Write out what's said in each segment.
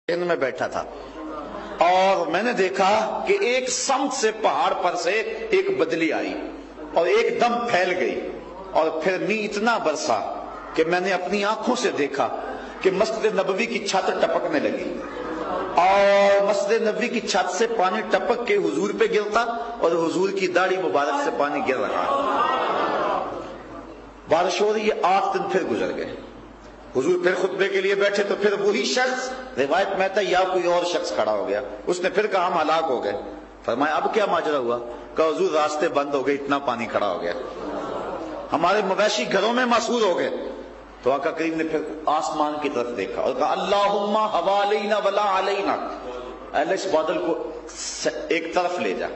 میں بیٹھا تھا اور میں نے دیکھا کہ ایک سمت سے پہاڑ پر سے ایک بدلی آئی اور ایک دم پھیل گئی اور پھر می اتنا برسا کہ میں نے اپنی آنکھوں سے دیکھا کہ مسجد نبوی کی چھت ٹپکنے لگی اور مسجد نبوی کی چھت سے پانی ٹپک کے حضور پہ گرتا اور حضور کی داڑھی مبارک سے پانی گر رہا. بارش ہو رہی ہے. 8 دن پھر گزر گئے. حضور پھر خطبے کے لیے بیٹھے تو پھر وہی شخص روایت میں تھا یا کوئی اور شخص کھڑا ہو گیا. اس نے پھر کہا ہم ہلاک ہو گئے. فرمایا اب کیا ماجرا ہوا؟ کہا حضور راستے بند ہو گئے, اتنا پانی کھڑا ہو گیا, ہمارے مویشی گھروں میں محصور ہو گئے. تو آقا کریم نے پھر آسمان کی طرف دیکھا اور کہا اللہم حوالینا ولا علینا, اللہ اس بادل کو ایک طرف لے جا.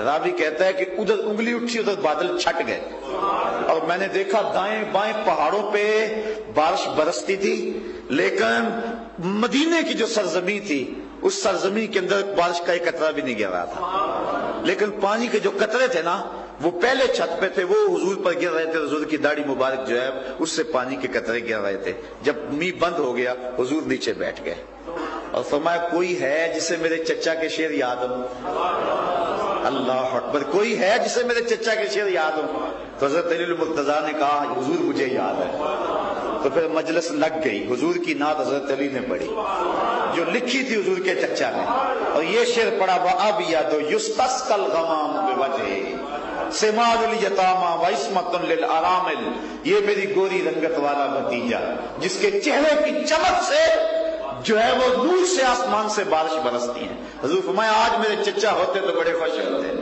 راوی کہتا ہے کہ ادھر انگلی اٹھی ادھر بادل چھٹ گئے اور میں نے دیکھا دائیں بائیں پہاڑوں پہ بارش برستی تھی, لیکن مدینے کی جو سرزمین تھی اس سرزمین کے اندر بارش کا ایک قطرہ بھی نہیں گر رہا تھا, لیکن پانی کے جو قطرے تھے نا وہ پہلے چھت پہ تھے, وہ حضور پر گر رہے تھے. حضور کی داڑھی مبارک جو ہے اس سے پانی کے قطرے گر رہے تھے. جب می بند ہو گیا حضور نیچے بیٹھ گئے اور فرمایا کوئی ہے جسے میرے چچا کے شعر یاد ہو؟ اللہ اکبر. کوئی ہے جسے میرے چچا کے شعر یاد ہو؟ تو حضرت علی المرتضیٰ نے کہا حضور مجھے یاد ہے. تو پھر مجلس لگ گئی. حضور کی نعت حضرت علی نے پڑھی جو لکھی تھی حضور کے چچا نے, اور یہ شعر پڑھا وَأَبْيَضُ يُسْتَسْقَى الْغَمَامُ بِوَجْهِهِ سماد الیتاما وعصمت للارامل, یہ میری گوری رنگت والا بھتیجا جس کے چہرے کی چمک سے جو ہے وہ نور سے آسمان سے بارش برستی ہے. حضور فرمایا آج میرے چچا ہوتے تو بڑے خوش ہوتے.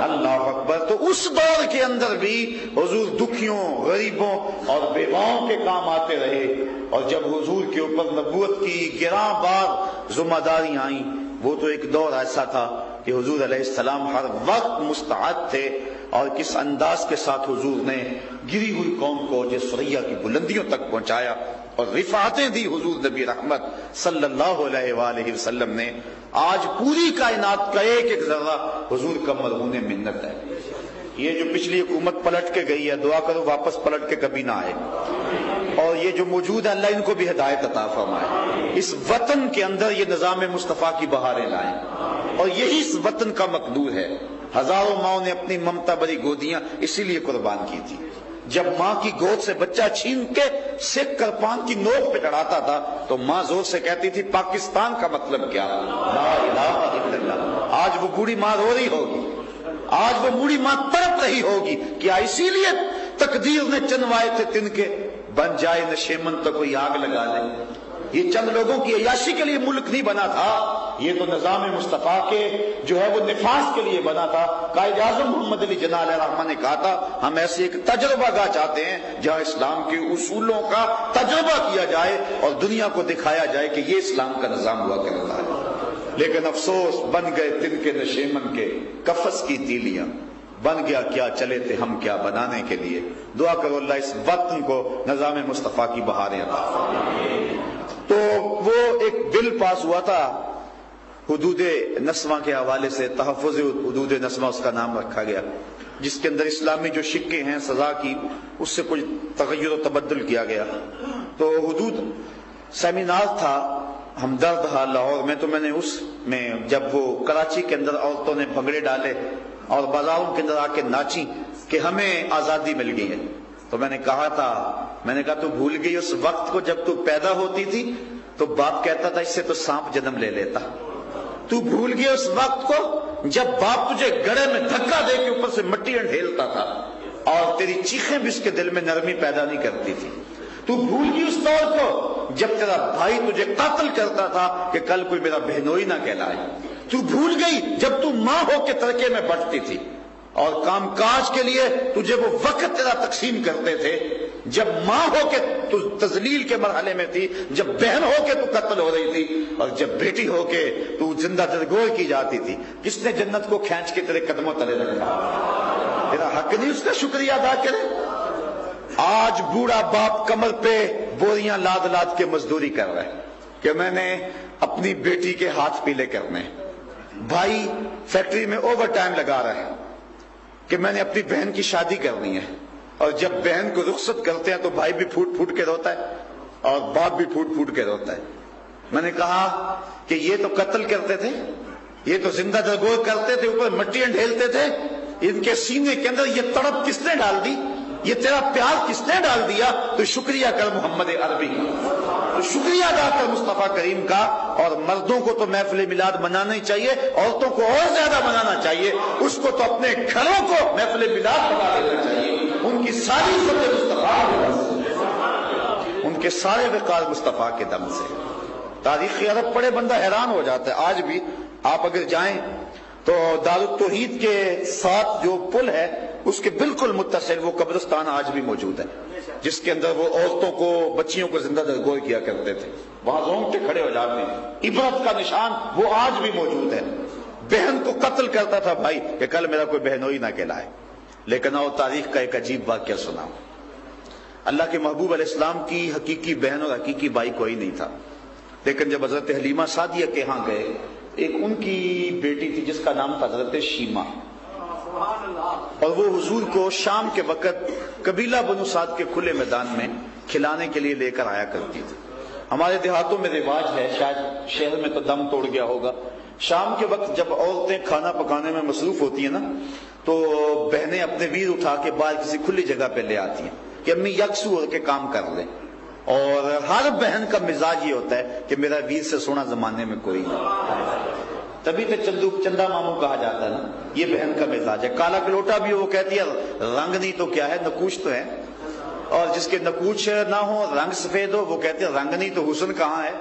اللہ اکبر. تو اس دور کے اندر بھی حضور دکھیوں, غریبوں اور بیواؤں کے کام آتے رہے, اور جب حضور کے اوپر نبوت کی گراں بار ذمہ داریاں آئیں وہ تو ایک دور ایسا تھا کہ حضور علیہ السلام ہر وقت مستعد تھے. اور کس انداز کے ساتھ حضور نے گری ہوئی قوم کو جو ثریا کی بلندیوں تک پہنچایا اور رفعتیں دی حضور نبی رحمت صلی اللہ علیہ وآلہ وسلم نے. آج پوری کائنات کا ایک ایک ذرہ حضور کا مرہون منت ہے. یہ جو پچھلی حکومت پلٹ کے گئی ہے دعا کرو واپس پلٹ کے کبھی نہ آئے, اور یہ جو موجود ہے اللہ ان کو بھی ہدایت عطا فرمائے. اس وطن کے اندر یہ نظام مصطفیٰ کی بہاریں لائیں, اور یہی اس وطن کا مقدور ہے. ہزاروں ماؤں نے اپنی ممتا بری گودیاں اسی لیے قربان کی تھی. جب ماں کی گود سے بچہ چھین کے سکھ کر پان کی نوک پہ چڑھاتا تھا تو ماں زور سے کہتی تھی پاکستان کا مطلب کیا, لا الہ الا اللہ. آج وہ بوڑھی ماں رو رہی ہوگی, آج وہ بوڑھی ماں تڑپ رہی ہوگی. کیا اسی لیے تقدیر نے چنوائے تھے تن کے بن جائے نشیمن تو کوئی آگ لگا لے. یہ چند لوگوں کی عیاشی کے لیے ملک نہیں بنا تھا, یہ تو نظام مصطفیٰ کے جو ہے وہ نفاذ کے لیے بنا تھا. قائد اعظم محمد علی جناح علیہ الرحمہ نے کہا تھا ہم ایسے ایک تجربہ گاہ چاہتے ہیں جہاں اسلام کے اصولوں کا تجربہ کیا جائے اور دنیا کو دکھایا جائے کہ یہ اسلام کا نظام ہوا کرتا ہے. لیکن افسوس بن گئے تن کے نشیمن کے کفس کی تیلیاں, بن گیا کیا چلے تھے ہم کیا بنانے کے لیے. دعا کرو اللہ اس وطن کو نظام مصطفیٰ کی بہاریں عطا فرمائے. تو وہ ایک بل پاس ہوا تھا حدود نسواں کے حوالے سے, تحفظ حدود نسواں اس کا نام رکھا گیا, جس کے اندر اسلامی جو شکیں ہیں سزا کی اس سے کچھ تغیر و تبدل کیا گیا. تو حدود سیمینار تھا ہمدرد ہال لاہور میں, تو میں نے اس میں جب وہ کراچی کے اندر عورتوں نے بھنگڑے ڈالے اور بازاروں کے اندر آ کے ناچی کہ ہمیں آزادی مل گئی ہے, تو میں نے کہا تو بھول گئی اس وقت کو جب تو پیدا ہوتی تھی تو باپ کہتا تھا اس سے تو سانپ جنم لے لیتا. تو بھول گئی اس وقت کو جب باپ تجھے گڑے میں دھکا دے کے اوپر سے مٹی ڈھیلتا تھا اور تیری چیخیں بھی اس کے دل میں نرمی پیدا نہیں کرتی تھی. تو بھول گئی اس دور کو جب تیرا بھائی تجھے قتل کرتا تھا کہ کل کوئی میرا بہنوئی نہ کہلائے. تو بھول گئی جب تو ماں ہو کے ترکے میں بٹتی تھی اور کام کاج کے لیے تجھے وہ وقت تیرا تقسیم کرتے تھے جب ماں ہو کے تو تذلیل کے مرحلے میں تھی, جب بہن ہو کے تو قتل ہو رہی تھی, اور جب بیٹی ہو کے تو زندہ درگور کی جاتی تھی. کس نے جنت کو کھینچ کے تیرے قدموں تلے رکھا؟ تیرا حق نہیں اس کا شکریہ ادا کرے. آج بوڑھا باپ کمر پہ بوریاں لاد لاد کے مزدوری کر رہا ہے کہ میں نے اپنی بیٹی کے ہاتھ پیلے کرنے, بھائی فیکٹری میں اوور ٹائم لگا رہا ہے کہ میں نے اپنی بہن کی شادی کرنی ہے, اور جب بہن کو رخصت کرتے ہیں تو بھائی بھی پھوٹ پھوٹ کے روتا ہے اور باپ بھی پھوٹ پھوٹ کے روتا ہے. میں نے کہا کہ یہ تو قتل کرتے تھے، یہ تو زندہ درگور کرتے تھے، اوپر مٹیاں ڈھیلتے تھے، ان کے سینے کے اندر یہ تڑپ کس نے ڈال دی؟ یہ تیرا پیار کس نے ڈال دیا؟ تو شکریہ کر محمد عربی کا، تو شکریہ ادا کر مصطفیٰ کریم کا۔ اور مردوں کو تو محفل میلاد منانا ہی چاہیے، عورتوں کو اور زیادہ منانا چاہیے، اس کو تو اپنے گھروں کو محفل میلاد بنا دینا چاہیے۔ ان کی ساری عزت مصطفیٰ کے دم سے، ان کے سارے وقار مصطفیٰ کے دم سے۔ تاریخ عرب پڑھے بندہ حیران ہو جاتا ہے۔ آج بھی آپ اگر جائیں تو دارالتوحید کے ساتھ جو پل ہے اس کے بالکل متصل وہ قبرستان آج بھی موجود ہے، جس کے اندر وہ عورتوں کو، بچیوں کو زندہ درگور کیا کرتے تھے۔ وہاں رونگٹے کھڑے ہو جاتے ہیں، عبرت کا نشان وہ آج بھی موجود ہے۔ بہن کو قتل کرتا تھا بھائی کہ کل میرا کوئی بہنوئی نہ کہلائے۔ لیکن اور تاریخ کا ایک عجیب واقعہ سناؤں۔ اللہ کے محبوب علیہ السلام کی حقیقی بہن اور حقیقی بھائی کوئی نہیں تھا، لیکن جب حضرت حلیمہ سعدیہ کے ہاں گئے، ایک ان کی بیٹی تھی جس کا نام تھا حضرت شیمہ، اور وہ حضور کو شام کے وقت قبیلہ بنو سعد کے کھلے میدان میں کھلانے کے لیے لے کر آیا کرتی تھی۔ ہمارے دیہاتوں میں رواج ہے، شاید شہر میں تو دم توڑ گیا ہوگا، شام کے وقت جب عورتیں کھانا پکانے میں مصروف ہوتی ہیں نا تو بہنیں اپنے ویر اٹھا کے باہر کسی کھلی جگہ پہ لے آتی ہیں کہ امی یکسو ہو کے کام کر لیں۔ اور ہر بہن کا مزاج یہ ہوتا ہے کہ میرا ویر سے سونا زمانے میں کوئی نہیں، تبھی تو چندہ ماموں کہا جاتا ہے نا، یہ بہن کا مزاج ہے۔ کالا کلوٹا بھی وہ کہتی ہے رنگ نہیں تو کیا ہے، نکوچ تو ہے، اور جس کے نکوچ نہ ہو رنگ سفید ہو وہ کہتی ہے رنگ نہیں تو حسن کہاں ہے،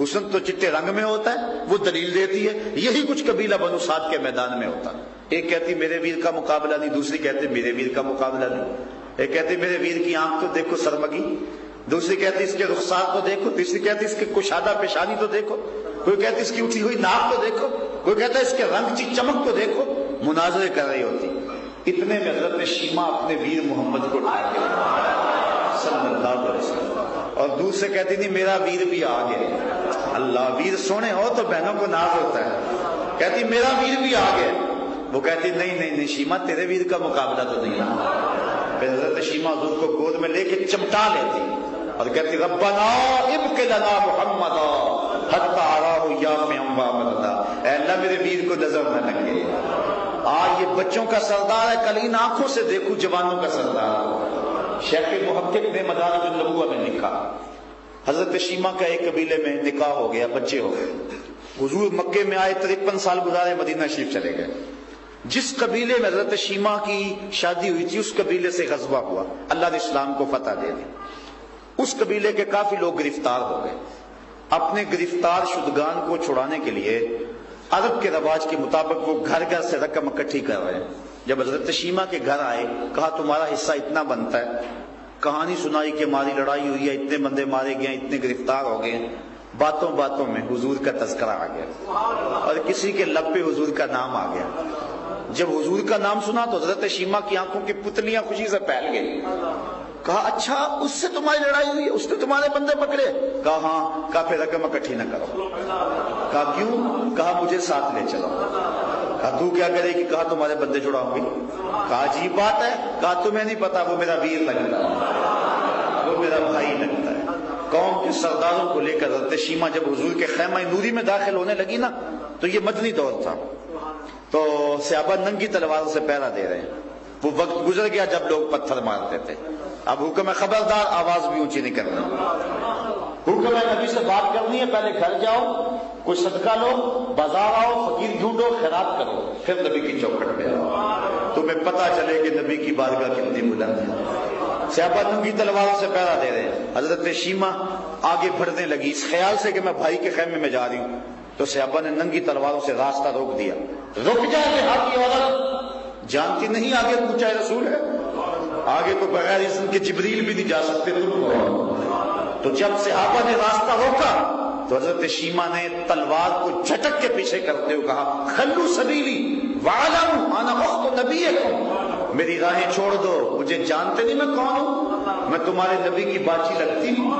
حسن تو چٹے رنگ میں ہوتا ہے، وہ دلیل دیتی ہے۔ یہی کچھ قبیلہ بنو سعد کے میدان میں ہوتا، ایک کہتی میرے ویر کا مقابلہ نہیں، دوسری کہتے میرے ویر کا مقابلہ نہیں، ایک کہتی میرے ویر کی آنکھ تو دیکھو سرمگی، دوسری کہتی اس کے رخسار تو دیکھو، تیسری کہتی اس کے کشادہ پیشانی تو دیکھو، کوئی کہتی اس کی اٹھی ہوئی ناک تو دیکھو، کوئی کہتا ہے اس کے رنگ کی چمک تو دیکھو، مناظرے کر رہی ہوتی۔ اتنے میں حضرت شیمہ اپنے ویر محمد کو اٹھا کے صلی اللہ علیہ وسلم، اور دور سے کہتی نہیں میرا ویر بھی آ گیا۔ اللہ، ویر سونے ہو تو بہنوں کو ناز ہوتا ہے، کہتی میرا ویر بھی آ گیا، وہ کہتی نہیں شیمہ تیرے ویر کا مقابلہ تو نہیں ہے۔ پھر حضرت شیمہ حضور کو گود میں لے کے چمٹا لیتی اور کہتی ربنا ابق لنا محمدا حتی اراه یافعا وامدا، اے اللہ میرے ویر کو نظر نہ لگے، آج یہ بچوں کا سردار ہے، کل ان آنکھوں سے دیکھوں جوانوں کا سردار۔ شیخ محقق نے مدارج النبوہ میں لکھا حضرت شیمہ کا ایک قبیلے میں نکاح ہو گیا، بچے ہو گئے، حضور مکے میں آئے، 53 سال گزارے، مدینہ شریف چلے گئے۔ جس قبیلے میں حضرت شیمہ کی شادی ہوئی تھی اس قبیلے سے غزوہ ہوا، اللہ نے اسلام کو فتح دے دی، اس قبیلے کے کافی لوگ گرفتار ہو گئے۔ اپنے گرفتار شدگان کو چھڑانے کے لیے عرب کے رواج کے مطابق وہ گھر گھر سے رقم اکٹھی کر رہے ہیں۔ جب حضرت شیمہ کے گھر آئے، کہا تمہارا حصہ اتنا بنتا ہے، کہانی سنائی کہ ہماری لڑائی ہوئی ہے، اتنے بندے مارے گئے، اتنے گرفتار ہو گئے۔ باتوں باتوں میں حضور کا تذکرہ آ گیا اور کسی کے لب پہ حضور کا نام آ گیا۔ جب حضور کا نام سنا تو حضرت شیمہ کی آنکھوں کی پتلیاں خوشی سے پھیل گئی۔ کہا اچھا اس سے تمہاری لڑائی ہوئی ہے، اس نے تمہارے بندے پکڑے؟ کہا ہاں۔ کہا پھر رقم اکٹھی نہ کرو۔ کہا کیوں؟ کہا مجھے ساتھ لے چلو۔ کہا تو کیا کرے گی؟ کہا تمہارے بندے چھڑاؤں گی۔ کہا عجیب بات ہے۔ کہا تمہیں نہیں پتا وہ میرا ویر لگتا ہے، وہ میرا بھائی لگتا ہے۔ قوم کے سرداروں کو لے کر حضرت شیمہ جب حضور کے خیمہ نوری میں داخل ہونے لگی نا تو یہ مدنی دور تھا، تو صحابہ ننگی تلواروں سے پہرا دے رہے ہیں۔ وہ وقت گزر گیا جب لوگ پتھر مارتے تھے، اب حکم ہے خبردار آواز بھی اونچی نہیں کرنا، حکم ہے نبی سے بات کرنی ہے، پہلے گھر جاؤ، کوئی صدقہ لو، بازار آؤ، فقیر ڈھونڈو، خیرات کرو، پھر نبی کی چوکھٹ پہ آؤ، تمہیں پتہ چلے کہ نبی کی بارگاہ کتنی بلند ہے۔ صحابہ ننگی تلواروں سے پہرا دے رہے ہیں۔ حضرت شیمہ آگے بڑھنے لگی اس خیال سے کہ میں بھائی کے خیمے میں جا رہی ہوں، تو صحابہ نے ننگی تلواروں سے راستہ روک دیا۔ رک جائے دیہاتی عورت، جانتی نہیں آگے پوچھا رسول ہے، آگے کو بغیر اذن کے جبریل بھی نہیں جا سکتے۔ تو جب صحابہ نے راستہ روکا تو حضرت شیمہ نے تلوار کو جھٹک کے پیچھے کرتے ہوئے کہا خلو سبیلی وعلم انا اخت نبیکم، میری راہیں چھوڑ دو، مجھے جانتے نہیں میں کون ہوں، میں تمہارے نبی کی باچی لگتی ہوں۔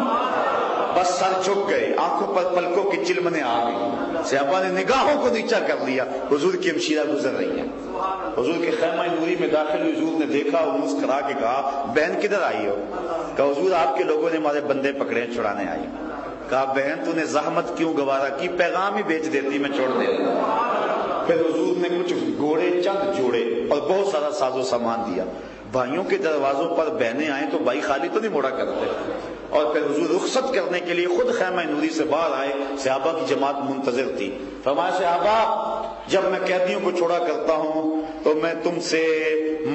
بس سر جھک گئے، آنکھوں پر پلکوں کی چلمنے آ گئی، صحابہ نے نگاہوں کو نیچا کر لیا، حضور کی ہمشیرہ گزر رہی ہیں۔ حضور کے خیمہ نوری میں داخل ہوئی، حضور نے دیکھا اور مسکرا کے کہا بہن کدھر آئی ہو؟ کہا حضور آپ کے لوگوں نے ہمارے بندے پکڑے ہیں، چھڑانے آئی۔ کہا بہن تو نے زحمت کیوں گوارا کی، پیغام ہی بھیج دیتی میں چھوڑ دیتا۔ پھر حضور نے کچھ گھوڑے چند جوڑے اور بہت سارا ساز و سامان دیا۔ بھائیوں کے دروازوں پر بہنیں آئیں تو بھائی خالی تو نہیں موڑا کرتے، اور پھر حضور رخصت کرنے کے لیے خود خیمہ نوری سے باہر آئے، صحابہ کی جماعت منتظر تھی۔ فرمایا صحابہ جب میں قیدیوں کو چھوڑا کرتا ہوں تو میں تم سے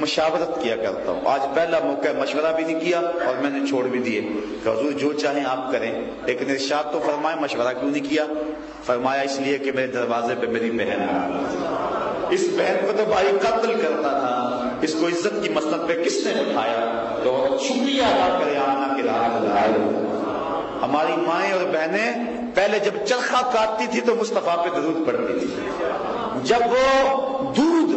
مشاورت کیا کرتا ہوں، آج پہلا موقع مشورہ بھی نہیں کیا اور میں نے چھوڑ بھی دیے کہ حضور جو چاہیں آپ کریں، لیکن ارشاد تو فرمائے مشورہ کیوں نہیں کیا؟ فرمایا اس لیے کہ میرے دروازے پہ میری بہن ہے، اس بہن کو تو بھائی قتل کرتا تھا، اس کو عزت کی مسند پہ کس نے بٹھایا؟ تو شکریہ ادا کرے آمنہ کے لائق لائے۔ ہماری مائیں اور بہنیں پہلے جب چرخہ کاٹتی تھی تو مصطفیٰ پہ درود پڑھتی تھی، جب وہ دودھ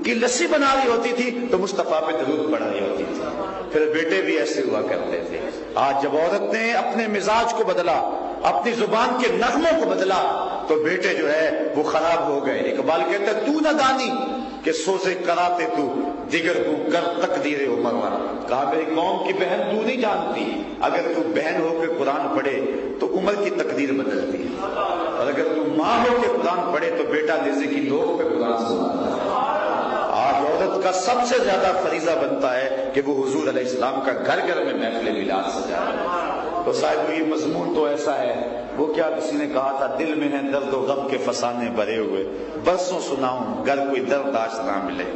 کی لسی بنا رہی ہوتی تھی تو مصطفیٰ پہ درود پڑھ رہی ہوتی تھی، پھر بیٹے بھی ایسے ہوا کرتے تھے۔ آج جب عورت نے اپنے مزاج کو بدلا، اپنی زبان کے نغموں کو بدلا، تو بیٹے جو ہے وہ خراب ہو گئے۔ اقبال کہتا ہے تو نہ دانی کہ سوزے کراتے تو دیگر کو کر تقدیر عمر۔ کہا میری قوم کی بہن تو نہیں جانتی، اگر تو بہن ہو کے قرآن پڑھے تو عمر کی تقدیر بدلتی ہے، اور اگر تو ماں ہو کے قرآن پڑھے تو بیٹا نیزے کی نوک پہ قرآن سناتا ہے۔ آج عورت کا سب سے زیادہ فریضہ بنتا ہے کہ وہ حضور علیہ السلام کا گھر گھر میں محفل میلاد سجائے۔ تو صاحب یہ مضمون تو ایسا ہے، وہ کیا کسی نے کہا تھا دل میں ہے درد و غم کے فسانے بھرے ہوئے، برسوں سناؤں گر کوئی درداش نہ ملے۔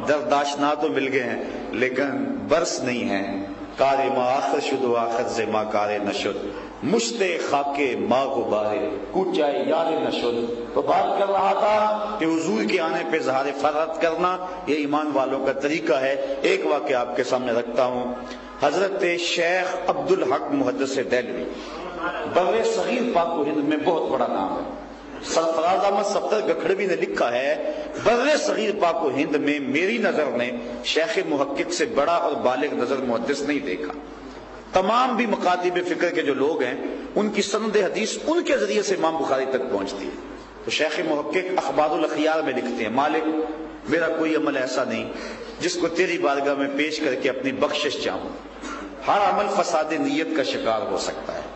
درداش نہ تو مل گئے ہیں لیکن برس نہیں ہیں۔ کار ما آخر شد و آخر سے ما کار نشد، مشت خاک ما غبارے کوچائے یار نشد۔ تو بات کر رہا تھا کہ حضور کے آنے پہ اظہار فرحت کرنا یہ ایمان والوں کا طریقہ ہے۔ ایک واقعہ آپ کے سامنے رکھتا ہوں۔ حضرت شیخ عبدالحق محدث دہلوی بر صغیر پاک و ہند میں بہت بڑا نام ہے۔ سرفراز احمد صفدر گکھڑوی نے لکھا ہے بر صغیر پاک و ہند میں میری نظر نے شیخ محقق سے بڑا اور بالغ نظر محدث نہیں دیکھا۔ تمام بھی مکاتب فکر کے جو لوگ ہیں ان کی سند حدیث ان کے ذریعے سے امام بخاری تک پہنچتی ہے۔ تو شیخ محقق اخبار الاخیار میں لکھتے ہیں مالک میرا کوئی عمل ایسا نہیں جس کو تیری بارگاہ میں پیش کر کے اپنی بخشش چاہوں، ہر عمل فساد نیت کا شکار ہو سکتا ہے،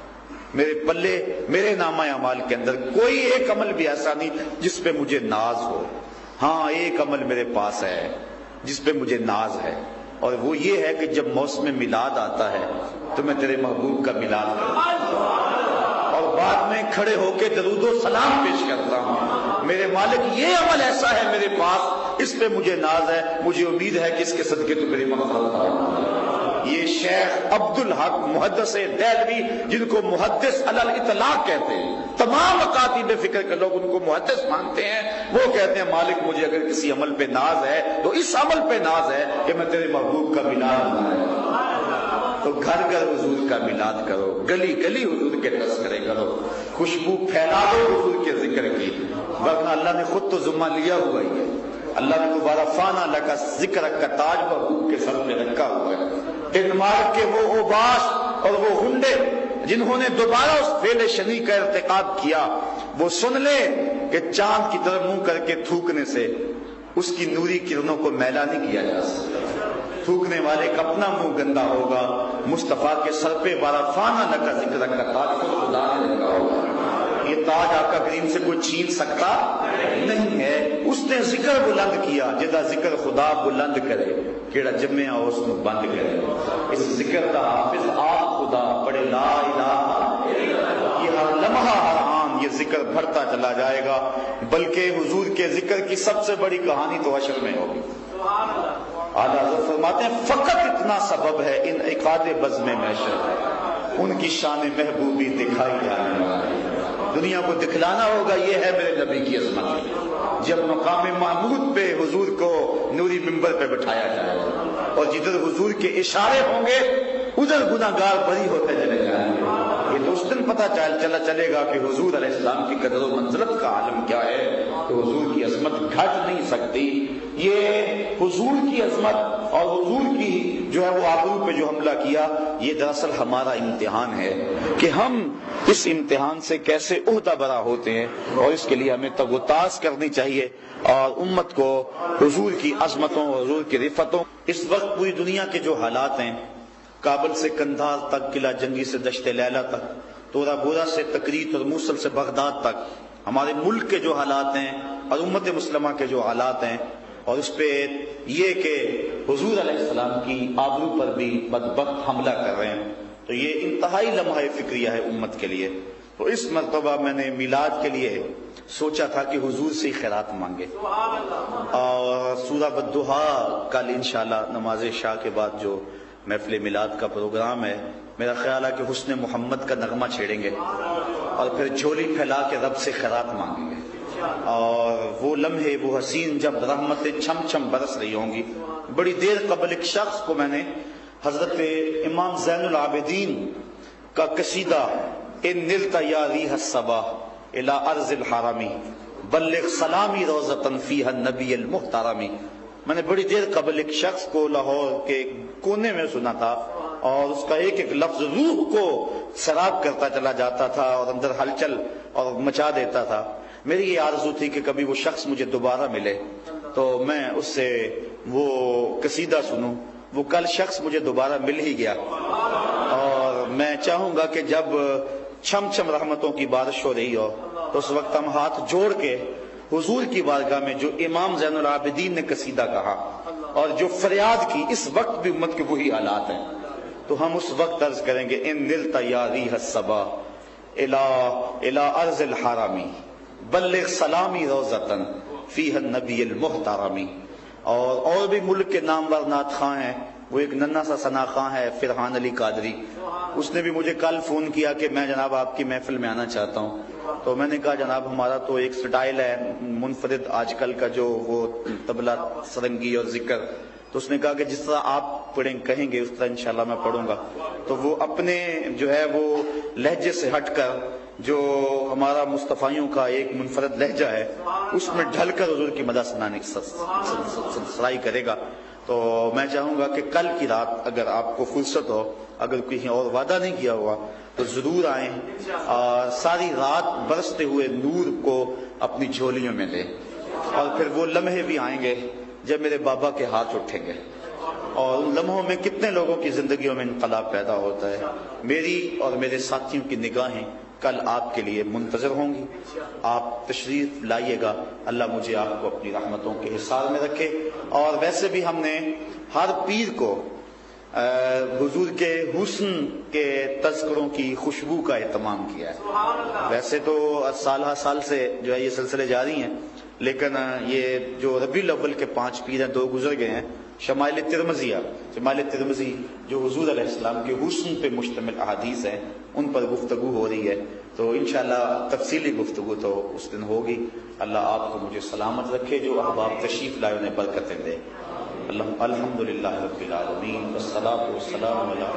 میرے پلے میرے نامہ اعمال کے اندر کوئی ایک عمل بھی ایسا نہیں جس پہ مجھے ناز ہو۔ ہاں ایک عمل میرے پاس ہے جس پہ مجھے ناز ہے، اور وہ یہ ہے کہ جب موسم میلاد آتا ہے تو میں تیرے محبوب کا میلاد کرتا ہوں اور بعد میں کھڑے ہو کے درود و سلام پیش کرتا ہوں۔ میرے مالک یہ عمل ایسا ہے میرے پاس، اس پہ مجھے ناز ہے، مجھے امید ہے کہ اس کے صدقے تو میری مغفرت ہے۔ یہ شیخ عبدالحق محدث دہلوی جن کو محدث علی الاطلاق کہتے ہیں، تمام مکاتب فکر کے لوگ ان کو محدث مانتے ہیں، وہ کہتے ہیں مالک مجھے اگر کسی عمل پہ ناز ہے تو اس عمل پہ ناز ہے کہ میں تیرے محبوب کا میلاد مناؤں۔ تو گھر گھر حضور کا میلاد کرو، گلی گلی حضور کے تذکرے کرو، خوشبو پھیلا دو حضور کے ذکر کی، ورنہ اللہ نے خود تو ذمہ لیا ہوا ہی ہے۔ اللہ نے دوبارہ فانا لگا ذکر کا تاج محبوب کے سر میں رکھا ہوا ہے۔ ڈنمارک کے وہ اوباش اور وہ ہنڈے جنہوں نے دوبارہ اس فعل شنی کا ارتکاب کیا، وہ سن لے کہ چاند کی طرف منہ کر کے تھوکنے سے اس کی نوری کرنوں کو میلا نہیں کیا جا سکتا۔ تھوکنے والے کا اپنا منہ گندا ہوگا، مصطفیٰ کے سر پہ بارہ فانا لگا ذکر کا تاج خدا نے رکھا ہوگا۔ یہ تاج آقا کریم سے کوئی چھین سکتا نہیں ہے۔ اس نے ذکر بلند کیا، جدا ذکر خدا بلند کرے کیڑا جمعہ اس کو بند کرے۔ اس ذکر کا حافظ آپ خدا بڑے لا الہ، یہ ہر لمحہ ہر آن یہ ذکر بڑھتا چلا جائے گا، بلکہ حضور کے ذکر کی سب سے بڑی کہانی تو حشر میں ہوگی۔ اعلیٰ حضرت فرماتے ہیں فقط اتنا سبب ہے انعقاد بزم محشر، ان کی شان محبوبی دکھائی جانے والی، دنیا کو دکھلانا ہوگا یہ ہے میرے نبی کی عظمت۔ جب مقام محمود پہ حضور کو نوری منبر پہ بٹھایا جائے اور جدھر حضور کے اشارے ہوں گے ادھر گناہگار بری ہوتے چلے جائیں گے۔ یہ تو اس دن پتہ چلے گا کہ حضور علیہ السلام کی قدر و منزلت کا عالم کیا ہے، تو حضور کی عظمت گھٹ نہیں سکتی۔ یہ حضور کی عظمت اور حضور کی جو ہے وہ آبرو پہ جو حملہ کیا، یہ دراصل ہمارا امتحان ہے کہ ہم اس امتحان سے کیسے عہدہ برا ہوتے ہیں، اور اس کے لیے ہمیں تگوتاز کرنی چاہیے اور امت کو حضور کی عظمتوں اور حضور کی رفتوں۔ اس وقت پوری دنیا کے جو حالات ہیں، کابل سے کندھار تک، قلعہ جنگی سے دشت لیلہ تک، تورا بورا سے تکریت اور موصل سے بغداد تک ہمارے ملک کے جو حالات ہیں اور امت مسلمہ کے جو حالات ہیں، اور اس پہ یہ کہ حضور علیہ السلام کی آبرو پر بھی بدبخت حملہ کر رہے ہیں، تو یہ انتہائی لمحہ فکریہ ہے امت کے لیے۔ تو اس مرتبہ میں نے میلاد کے لیے سوچا تھا کہ حضور سے ہی خیرات مانگے، اور سورہ والضحیٰ کل انشاءاللہ نماز عشاء کے بعد جو محفل میلاد کا پروگرام ہے، میرا خیال ہے کہ حسن محمد کا نغمہ چھیڑیں گے اور پھر جھولی پھیلا کے رب سے خیرات مانگیں گے، اور وہ لمحے وہ حسین جب رحمتیں چھم چھم برس رہی ہوں گی۔ بڑی دیر قبل ایک شخص کو میں نے حضرت امام زین العابدین کا قصیدہ ان نلت یا ریح الصبا الی ارض الحرمی بلغ سلامی روضۃ فیہا النبی المحترمی، میں نے بڑی دیر قبل ایک شخص کو لاہور کے کونے میں سنا تھا، اور اس کا ایک ایک لفظ روح کو سراب کرتا چلا جاتا تھا اور اندر ہلچل اور مچا دیتا تھا۔ میری یہ آرزو تھی کہ کبھی وہ شخص مجھے دوبارہ ملے تو میں اس سے وہ قصیدہ سنوں۔ وہ کل شخص مجھے دوبارہ مل ہی گیا، اور میں چاہوں گا کہ جب چھم چھم رحمتوں کی بارش ہو رہی ہو تو اس وقت ہم ہاتھ جوڑ کے حضور کی بارگاہ میں جو امام زین العابدین نے قصیدہ کہا اور جو فریاد کی، اس وقت بھی امت کے وہی حالات ہیں، تو ہم اس وقت عرض کریں گے ان نلت یا ریح الصبا الی ارض الحرمی بلغ سلامی روضۃ فیہا النبی المحترمی۔ اور بھی ملک کے نامور نعت خواں ہیں، وہ ایک ننھا سا ثنا خواں ہے فرحان علی قادری، اس نے بھی مجھے کل فون کیا کہ میں جناب آپ کی محفل میں آنا چاہتا ہوں، تو میں نے کہا جناب ہمارا تو ایک سٹائل ہے منفرد آج کل کا جو وہ طبلہ سرنگی اور ذکر، تو اس نے کہا کہ جس طرح آپ پڑھیں کہیں گے اس طرح انشاءاللہ میں پڑھوں گا۔ تو وہ اپنے جو ہے وہ لہجے سے ہٹ کر جو ہمارا مصطفیوں کا ایک منفرد لہجہ ہے اس میں ڈھل کر حضور کی مدح سرائی کرے گا۔ تو میں چاہوں گا کہ کل کی رات اگر آپ کو فرصت ہو، اگر کہیں اور وعدہ نہیں کیا ہوا تو ضرور آئیں، اور ساری رات برستے ہوئے نور کو اپنی جھولیوں میں لیں، اور پھر وہ لمحے بھی آئیں گے جب میرے بابا کے ہاتھ اٹھیں گے، اور ان لمحوں میں کتنے لوگوں کی زندگیوں میں انقلاب پیدا ہوتا ہے۔ میری اور میرے ساتھیوں کی نگاہیں کل آپ کے لیے منتظر ہوں گی، آپ تشریف لائیے گا، اللہ مجھے آپ کو اپنی رحمتوں کے حصار میں رکھے۔ اور ویسے بھی ہم نے ہر پیر کو حضور کے حسن کے تذکروں کی خوشبو کا اہتمام کیا ہے۔ ویسے تو سالہ سال سے جو ہے یہ سلسلے جاری ہیں، لیکن یہ جو ربیع الاول کے 5 پیر ہیں 2 گزر گئے ہیں، شمائل ترمذی جو حضور علیہ السلام کے حسن پہ مشتمل احادیث ہیں ان پر گفتگو ہو رہی ہے، تو انشاءاللہ تفصیلی گفتگو تو اس دن ہوگی۔ اللہ آپ کو مجھے سلامت رکھے، جو احباب تشریف لائے انہیں برکتیں دے۔ الحمدللہ رب العالمین والصلاة والسلام علی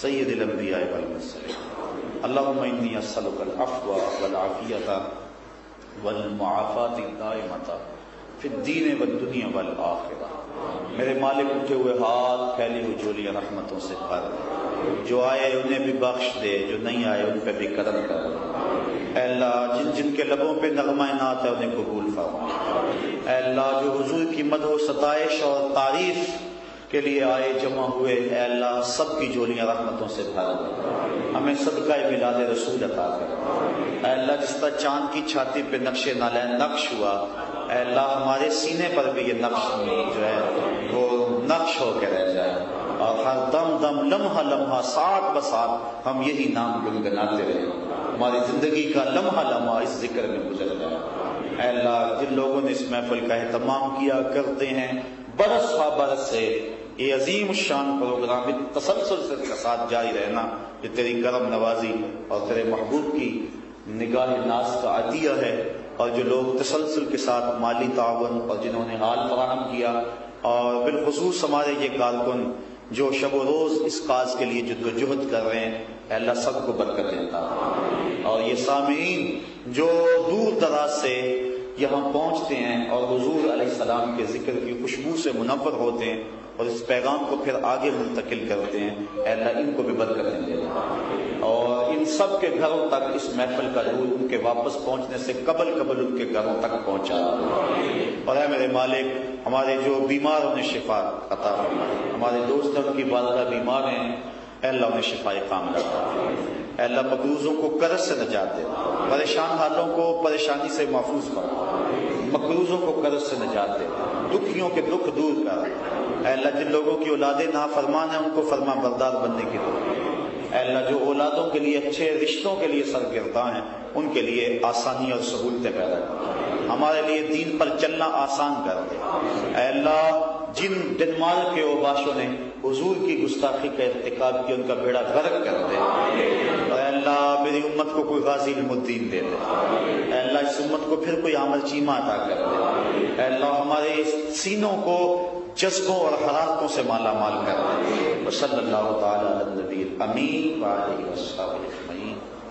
سید الانبیاء والمرسلین۔ اللہم انی اسألک العفو والعافیۃ والمعافاۃ الدائمۃ فی الدین والدنیا والآخرہ۔ میرے مالک اٹھے ہوئے ہاتھ پھیلی ہوئی جھولیاں رحمتوں سے بھر، جو آئے انہیں بھی بخش دے، جو نہیں آئے ان پہ بھی کرم کر۔ اے اللہ جن جن کے لبوں پہ نغمہ نعت ہے انہیں قبول فرما۔ اے اللہ جو حضور کی مدح و ستائش اور تعریف کے لیے آئے جمع ہوئے، اے اللہ سب کی جھولیاں رحمتوں سے بھر، ہمیں صدقہ میلاد رسول عطا کر۔ اے اللہ جس طرح چاند کی چھاتی پہ نقش نالین نقش ہوا، اے اللہ ہمارے سینے پر بھی یہ نقش جو ہے وہ نقش ہو کے رہ جائے، اور ہر دم دم لمحہ لمحہ ساتھ بساتھ ہم یہی نام گنگناتے رہیں، ہماری زندگی کا لمحہ لمحہ اس ذکر میں گزر جائے۔ اے اللہ جن لوگوں نے اس محفل کا اہتمام کیا کرتے ہیں برس ہا برس سے، یہ عظیم الشان پروگرام تسلسل سے اس کے ساتھ جاری رہنا، یہ تیری کرم نوازی اور تیرے محبوب کی نگاہ ناز کا عطیہ ہے۔ اور جو لوگ تسلسل کے ساتھ مالی تعاون اور جنہوں نے حال فراہم کیا، اور بالخصوص ہمارے یہ کارکن جو شب و روز اس کاز کے لیے جد و جہد کر رہے ہیں، اے اللہ سب کو برکت دیتا۔ اور یہ سامعین جو دور دراز سے یہاں پہنچتے ہیں اور حضور علیہ السلام کے ذکر کی خوشبو سے منور ہوتے ہیں اور اس پیغام کو پھر آگے منتقل کرتے ہیں، اے اللہ ان کو بھی برکتیں دے، اور ان سب کے گھروں تک اس محفل کا نور ان کے واپس پہنچنے سے قبل ان کے گھروں تک پہنچا۔ اور اے میرے مالک ہمارے جو بیمار انہیں شفا عطا فرما، ہمارے دوست ان کی والدہ بیمار ہیں، اے اللہ انہیں شفا کاملہ عطا فرما۔ اے اللہ مقروضوں کو قرض سے نجات دے، پریشان حالوں کو پریشانی سے محفوظ فرما، مقروضوں کو قرض سے نجات دے، دکھیوں کے دکھ دور کر۔ اے اللہ جن لوگوں کی اولادیں نافرمان ہیں ان کو فرما بردار بننے کی توفیق۔ اے اللہ جو اولادوں کے لیے اچھے رشتوں کے لیے سرگرداں ہیں ان کے لیے آسانی اور سہولتیں پیدا کر، ہمارے لیے دین پر چلنا آسان کر دے۔ اے اللہ جن ڈنمارک کے اوباشوں نے حضور کی گستاخی کا ارتکاب کیا ان کا بیڑا غرق کر دے۔ اے اللہ میری امت کو کوئی غازی علم الدین دے دے۔ اے اللہ اس امت کو پھر کوئی عمل چیمہ عطا کر دے۔ اے اللہ ہمارے سینوں کو جذبوں اور حرارتوں سے مالا مال کر دے۔ وصلی اللہ تعالی علی النبی الامین وآلہ وصحبہ۔